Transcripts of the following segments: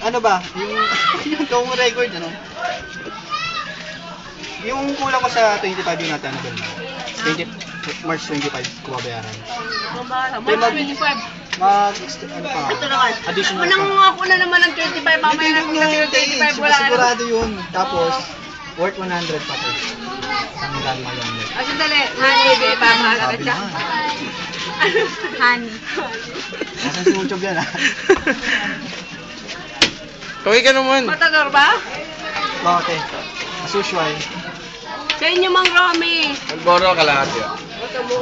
ano ba? Yung record, ano? Yung kulang ko sa 25 yung natin, ano ba? 20, March 25 ko babayaran. March 25. Ano pa? Ito naman. Additional Unang ako na naman ng 25, mamaya na kung sabi ng 25, wala na. Sigurado yun. Tapos, worth 100 pa to. Isang grand mayon. Ay, sandali. Honey, babe, mahal ka Sabi siya. na. Honey. Nasaan si Uchog yan, ha? Kaway ka naman. Matador ba? Bakit? As usual. Sa inyo, Mang Romy. Nagboro ka lahat yun.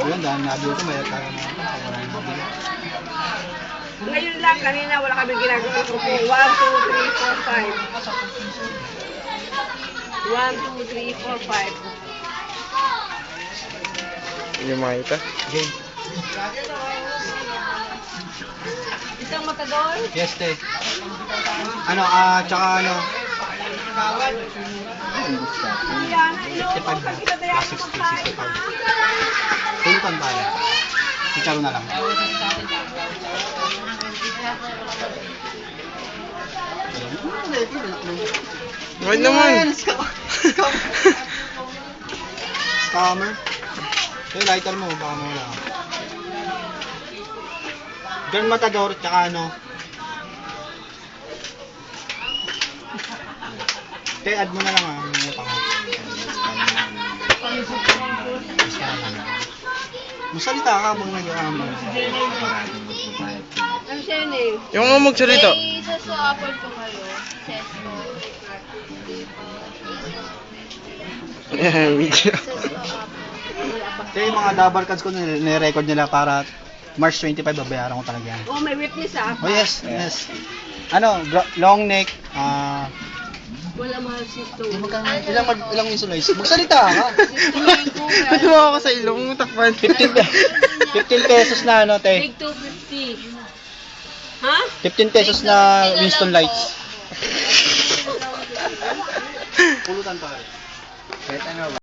Ayun, dahil nabi ko, mayroon tayo na. Ngayon lang, kanina wala kami ginagawa ko po. 1, 2, 3, 4, 5. 1, 2, 3, 4, 5. Hindi makita. Game. Isang matador. Yes, te. Ano, tsaka ano. Yan, ilo. 65 na. Plus 60, 65. Pulutan tayo. Chicharo na lang. Wait naman. Scammer. Yung lighter mo, baka mawala ka. Grand Matador, tsaka ano. Te, add mo na lang yung utang mo. Masalita ka habang nag-aamang. Ano siya yun eh? Yung nga magsalita. May isa-swapper po kayo. Sesto. Video. Te, yung mga double cards ko, nire-record nila para March 25, babayaran ko talaga yan. Oh, may witness ah. Oh yes, yes. Ano, long neck, Wala mahal si Sto. ilang insulize? Magsalita ka. Patuwa ako sa ilong, takpan. 15 pesos na ano, te. Big 250. Ha? 15 pesos na Winston Lights. Pulutan pa. Kahit ano ba?